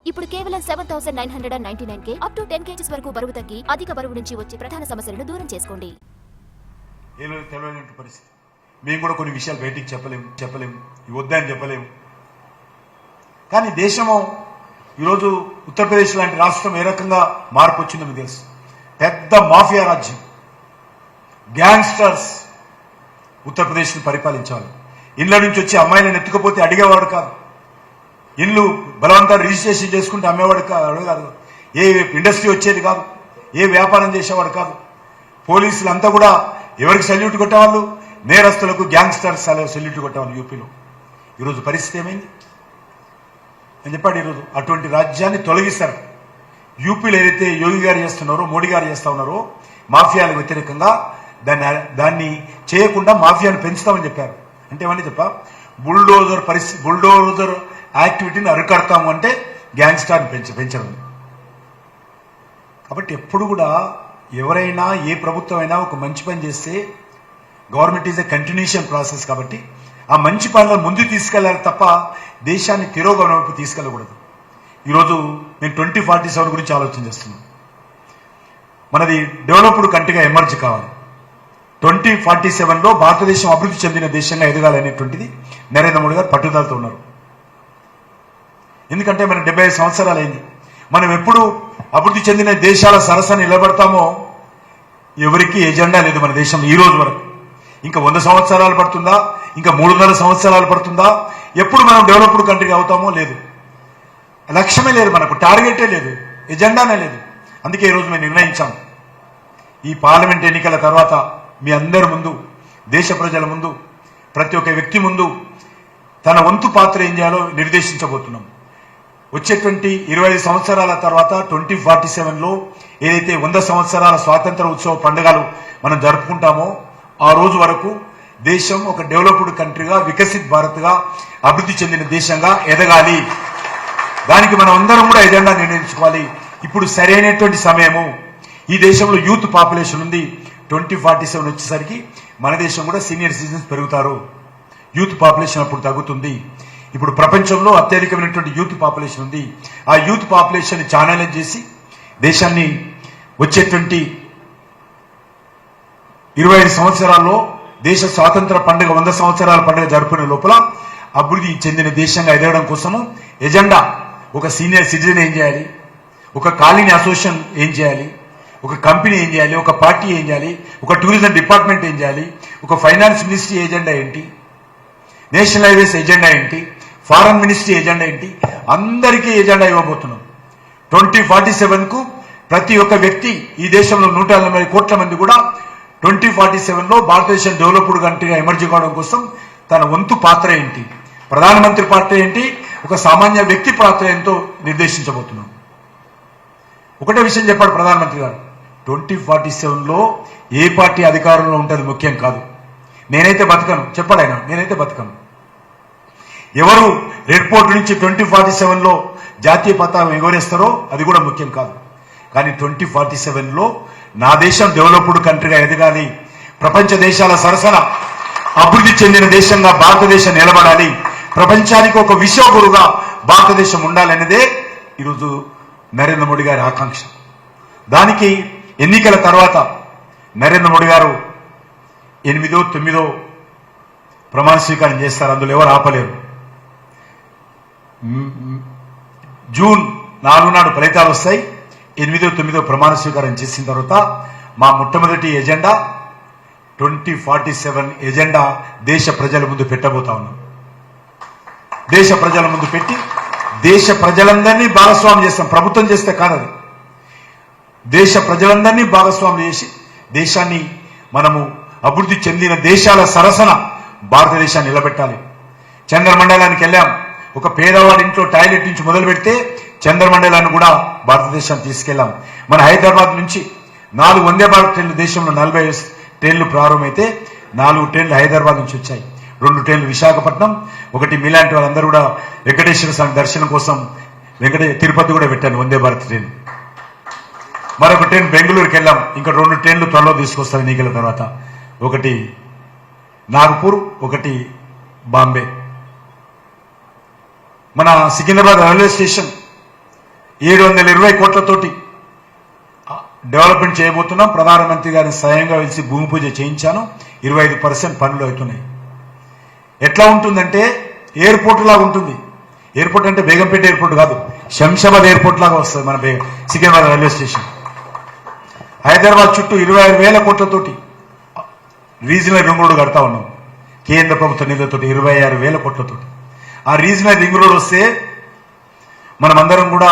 ఇప్పుడు కేవలం 7,999 up to 10 kgs వరకు బరువు తగ్గి అధిక బరువు నుంచి వచ్చే ప్రధాన సమస్యలను దూరం చేసుకోండి. తెలియని పరిస్థితి. మేము కూడా కొన్ని విషయాలు బయటికి చెప్పలేము వద్దని చెప్పలేము. కానీ దేశము ఈరోజు ఉత్తరప్రదేశ్ లాంటి రాష్ట్రం ఏ రకంగా మార్పు వచ్చిందో మీకు తెలుసు. పెద్ద మాఫియా రాజ్యం, గ్యాంగ్స్టర్స్ ఉత్తరప్రదేశ్ని పరిపాలించాలి. ఇళ్ల నుంచి వచ్చి అమ్మాయిలను ఎత్తుకపోతే అడిగేవాడు కాదు, ఇల్లు బలవంతాలు రిజిస్ట్రేషన్ చేసుకుంటే అమ్మేవాడు కాదు, ఏ ఇండస్ట్రీ వచ్చేది కాదు, ఏ వ్యాపారం చేసేవాడు కాదు. పోలీసులు అంతా కూడా ఎవరికి సల్యూట్ కొట్టేవాళ్ళు? నేరస్తులకు, గ్యాంగ్స్టర్స్ సల్యూట్ కొట్టేవాళ్ళు. యూపీలో ఈరోజు పరిస్థితి ఏమైంది అని చెప్పాడు. ఈరోజు అటువంటి రాజ్యాన్ని తొలగిస్తారు. యూపీలో ఏదైతే యోగి గారు చేస్తున్నారో, మోడీ గారు చేస్తా ఉన్నారో మాఫియాలకు వ్యతిరేకంగా దాన్ని చేయకుండా మాఫియాను పెంచుతామని చెప్పారు. అంటే ఏమని చెప్పా, బుల్డోజర్ యాక్టివిటీని అరికడతాము అంటే గ్యాంగ్స్టార్ని పెంచడం. కాబట్టి ఎప్పుడు కూడా ఎవరైనా, ఏ ప్రభుత్వం అయినా ఒక మంచి పని చేస్తే government is a continuation process. కాబట్టి ఆ మంచి పనులను ముందుకు తీసుకెళ్లాలి తప్ప దేశాన్ని తిరోగమనం వైపు తీసుకెళ్లకూడదు. ఈరోజు నేను 2047 గురించి ఆలోచన చేస్తున్నాను. మనది డెవలప్డ్ కంట్రీగా ఎమర్జ్ కావాలి. 2047లో భారతదేశం అభివృద్ధి చెందిన దేశంగా ఎదగాలనేటువంటిది నరేంద్ర మోడీ గారు పట్టుదలతో ఉన్నారు. ఎందుకంటే మన 75 సంవత్సరాలు అయింది. మనం ఎప్పుడు అభివృద్ధి చెందిన దేశాల సరసన నిలబడతామో ఎవరికి ఎజెండా లేదు మన దేశంలో ఈ రోజు వరకు. ఇంకా 100 సంవత్సరాలు పడుతుందా, ఇంకా 300 సంవత్సరాలు పడుతుందా, ఎప్పుడు మనం డెవలప్డ్ కంట్రీ అవుతామో లేదు. లక్ష్యమే లేదు, మనకు టార్గెటే లేదు, ఎజెండానే లేదు. అందుకే ఈరోజు మేము నిర్ణయించాం, ఈ పార్లమెంట్ ఎన్నికల తర్వాత మీ అందరి ముందు, దేశ ప్రజల ముందు, ప్రతి ఒక్క వ్యక్తి ముందు తన వంతు పాత్ర ఏం చేయాలో నిర్దేశించబోతున్నాం. వచ్చేటువంటి 25 సంవత్సరాల తర్వాత 2047లో ఏదైతే 100 సంవత్సరాల స్వాతంత్ర ఉత్సవ పండుగలు మనం జరుపుకుంటామో ఆ రోజు వరకు దేశం ఒక డెవలప్డ్ కంట్రీగా, వికసిత్ భారత్గా, అభివృద్ధి చెందిన దేశంగా ఎదగాలి. దానికి మనం అందరం కూడా ఎజెండా నిర్ణయించుకోవాలి. ఇప్పుడు సరైనటువంటి సమయము. ఈ దేశంలో యూత్ పాపులేషన్ ఉంది. 2047 వచ్చేసరికి మన దేశం కూడా సీనియర్ సిటిజన్స్ పెరుగుతారు. యూత్ పాపులేషన్ అప్పుడు తగ్గుతుంది. ఇప్పుడు ప్రపంచంలో అత్యధికమైనటువంటి యూత్ పాపులేషన్ ఉంది. ఆ యూత్ పాపులేషన్ ఛానలైజ్ చేసి దేశాన్ని వచ్చేటువంటి 25 సంవత్సరాల్లో దేశ స్వాతంత్ర పండుగ, 100 సంవత్సరాల పండుగ జరుపుకునే లోపల అభివృద్ధి చెందిన దేశంగా ఎదగడం కోసము ఎజెండా. ఒక సీనియర్ సిటిజన్ ఏం చేయాలి, ఒక కాలనీ అసోసియేషన్ ఏం చేయాలి, ఒక కంపెనీ ఏం చేయాలి, ఒక పార్టీ ఏం చేయాలి, ఒక టూరిజం డిపార్ట్మెంట్ ఏం చేయాలి, ఒక ఫైనాన్స్ మినిస్ట్రీ ఎజెండా ఏంటి, నేషనల్ హైవేస్ ఎజెండా ఏంటి, ఫారెన్ మినిస్ట్రీ ఎజెండా ఏంటి, అందరికీ ఎజెండా ఇవ్వబోతున్నాం. 2047కు ప్రతి ఒక్క వ్యక్తి, ఈ దేశంలో 180 కోట్ల మంది కూడా 2047లో భారతదేశం డెవలప్డ్ కంట్రీగా ఎమర్జీ కావడం కోసం తన వంతు పాత్ర ఏంటి, ప్రధానమంత్రి పాత్ర ఏంటి, ఒక సామాన్య వ్యక్తి పాత్ర ఏంటో నిర్దేశించబోతున్నాం. ఒకటే విషయం చెప్పాడు ప్రధానమంత్రి గారు, 2047లో ఏ పార్టీ అధికారంలో ఉంటుంది ముఖ్యం కాదు, నేనైతే బతకను చెప్పాడు ఆయన. నేనైతే బతకను. ఎవరు రెడ్ పోర్ట్ నుంచి 2047లో జాతీయ పతాకం ఎగరేస్తారో అది కూడా ముఖ్యం కాదు. కానీ 2047లో నా దేశం డెవలప్డ్ కంట్రీగా ఎదగాలి, ప్రపంచ దేశాల సరసన అభివృద్ధి చెందిన దేశంగా భారతదేశం నిలబడాలి, ప్రపంచానికి ఒక విశ్వగురుగా భారతదేశం ఉండాలనేదే ఈరోజు నరేంద్ర మోడీ గారి ఆకాంక్ష. దానికి ఎన్నికల తర్వాత నరేంద్ర మోడీ గారు 8వ 9వ ప్రమాణ స్వీకారం చేస్తారు. అందులో ఎవరు ఆపలేరు. జూన్ 4 నాడు ఫలితాలు వస్తాయి. 8వ 9వ ప్రమాణ స్వీకారం చేసిన తర్వాత మా మొట్టమొదటి ఎజెండా 2047 ఎజెండా దేశ ప్రజల ముందు పెట్టబోతా ఉన్నాం. దేశ ప్రజల ముందు పెట్టి దేశ ప్రజలందరినీ భాగస్వామ్యం చేస్తాం. ప్రభుత్వం చేస్తే కాదది. దేశ ప్రజలందరినీ భాగస్వామ్యం చేసి దేశాన్ని మనము అభివృద్ధి చెందిన దేశాల సరసన భారతదేశాన్ని నిలబెట్టాలి. చంద్రమండలానికి వెళ్ళాం. ఒక పేదవాడి ఇంట్లో టాయిలెట్ నుంచి మొదలు పెడితే చంద్రమండలాన్ని కూడా భారతదేశాన్ని తీసుకెళ్లాం. మన హైదరాబాద్ నుంచి 4 వందే భారత్ ట్రైన్లు, దేశంలో 40 ట్రైన్లు ప్రారంభమైతే 4 ట్రైన్లు హైదరాబాద్ నుంచి వచ్చాయి, 2 ట్రైన్లు విశాఖపట్నం, ఒకటి మీలాంటి వాళ్ళందరూ కూడా వెంకటేశ్వర స్వామి దర్శనం కోసం తిరుపతి కూడా పెట్టాను వందే భారత్ ట్రైన్. మరొక ట్రైన్ బెంగళూరుకి వెళ్ళాం. ఇంకా 2 ట్రైన్లు త్వరలో తీసుకొస్తాం ఎన్నికల తర్వాత. ఒకటి నాగపూర్, ఒకటి బాంబే. మన సికింద్రాబాద్ రైల్వే స్టేషన్ 720 కోట్లతోటి డెవలప్మెంట్ చేయబోతున్నాం. ప్రధానమంత్రి గారిని స్వయంగా వెలిసి భూమి పూజ చేయించాను. 25% పనులు అవుతున్నాయి. ఎట్లా ఉంటుందంటే ఎయిర్పోర్ట్ లాగా ఉంటుంది. ఎయిర్పోర్ట్ అంటే బేగంపేట ఎయిర్పోర్ట్ కాదు, శంషాబాద్ ఎయిర్పోర్ట్ లాగా వస్తుంది మన సికింద్రాబాద్ రైల్వే స్టేషన్. హైదరాబాద్ చుట్టూ 26,000 కోట్లతోటి రీజనల్ రింగ్ రోడ్ కడతా ఉన్నాం. కేంద్ర ప్రభుత్వ నిధులతో 26,000 కోట్లతోటి. ఆ రీజనల్ రింగ్ రోడ్ వస్తే మనమందరం కూడా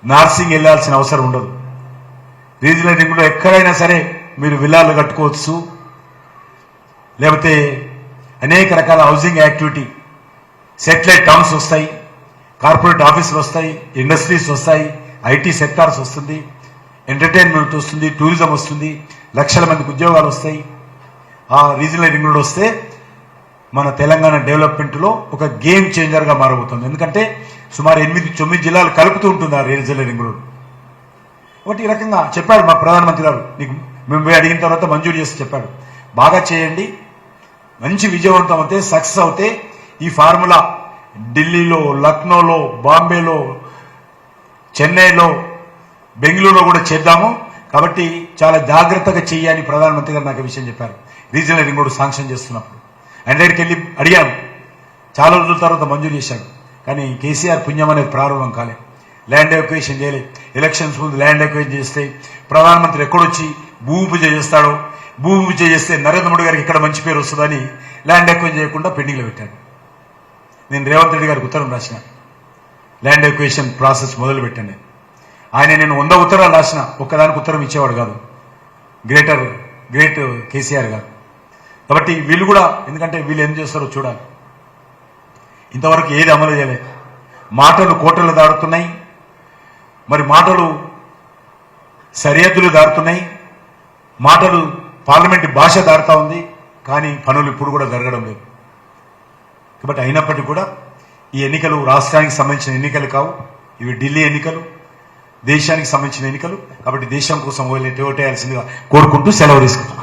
నార్సింగ్ వెళ్లాల్సిన అవసరం ఉండదు. రీజనల్ రింగ్ రోడ్ ఎక్కడైనా సరే మీరు విల్లాలు కట్టుకోవచ్చు, లేకపోతే అనేక రకాల హౌసింగ్ యాక్టివిటీ, సెటిలైట్ టౌన్స్ వస్తాయి, కార్పొరేట్ ఆఫీసులు వస్తాయి, ఇండస్ట్రీస్ వస్తాయి, ఐటీ సెక్టార్స్ వస్తుంది, ఎంటర్టైన్మెంట్ వస్తుంది, టూరిజం వస్తుంది, లక్షల మందికి ఉద్యోగాలు వస్తాయి. ఆ రీజనల్ రింగ్ రోడ్ వస్తే మన తెలంగాణ డెవలప్మెంట్ లో ఒక గేమ్ చేంజర్ గా మారబోతుంది. ఎందుకంటే సుమారు 8-9 జిల్లాలు కలుపుతూ ఉంటుంది ఆ రీజనల్ రింగ్ రోడ్. ఒకటి ఈ రకంగా చెప్పాడు మా ప్రధానమంత్రి గారు. నీకు మేము పోయి అడిగిన తర్వాత మంజూరు చేసి చెప్పాడు, బాగా చేయండి, మంచి విజయవంతం అవుతే, సక్సెస్ అవుతే ఈ ఫార్ములా ఢిల్లీలో, లక్నోలో, బాంబేలో, చెన్నైలో, బెంగళూరులో కూడా చేద్దాము. కాబట్టి చాలా జాగ్రత్తగా చెయ్యాలని ప్రధానమంత్రి గారు నాకు విషయం చెప్పారు. రీజనల్ రింగ్ రోడ్ శాంక్షన్ చేస్తున్నప్పుడు ఆయన దగ్గరికి వెళ్ళి అడిగాను. చాలా రోజుల తర్వాత మంజూరు చేశాడు. కానీ కేసీఆర్ పుణ్యం అనేది ప్రారంభం కాలే. ల్యాండ్ ఎక్వేషన్ చేయలేదు. ఎలక్షన్స్ ముందు ల్యాండ్ ఎక్వేషన్ చేస్తే ప్రధానమంత్రి ఎక్కడొచ్చి భూమి పూజ చేస్తాడో, భూమి పూజ చేస్తే నరేంద్ర మోడీ గారికి ఇక్కడ మంచి పేరు వస్తుందని ల్యాండ్ ఎక్వేషన్ చేయకుండా పెండింగ్లో పెట్టాడు. నేను రేవంత్ రెడ్డి గారికి ఉత్తరం రాసిన, ల్యాండ్ ఎక్వేషన్ ప్రాసెస్ మొదలు పెట్టండి. నేను 100 ఉత్తరాలు రాసిన, ఒక్కదానికి ఉత్తరం ఇచ్చేవాడు కాదు గ్రేట్ కేసీఆర్ గారు. కాబట్టి వీళ్ళు కూడా, ఎందుకంటే వీళ్ళు ఏం చేస్తారో చూడాలి. ఇంతవరకు ఏది అమలు చేయలేదు. మాటలు కోటలు దాడుతున్నాయి, మరి మాటలు సరిహద్దులు దాడుతున్నాయి, మాటలు పార్లమెంట్ భాష దాడుతూ ఉంది, కానీ పనులు ఇప్పుడు కూడా జరగడం లేదు. కాబట్టి అయినప్పటికీ కూడా ఈ ఎన్నికలు రాష్ట్రానికి సంబంధించిన ఎన్నికలు కావు, ఇవి ఢిల్లీ ఎన్నికలు, దేశానికి సంబంధించిన ఎన్నికలు. కాబట్టి దేశం కోసం ఓటేయాల్సిందిగా కోరుకుంటూ సెలవు తీసుకుంటాం.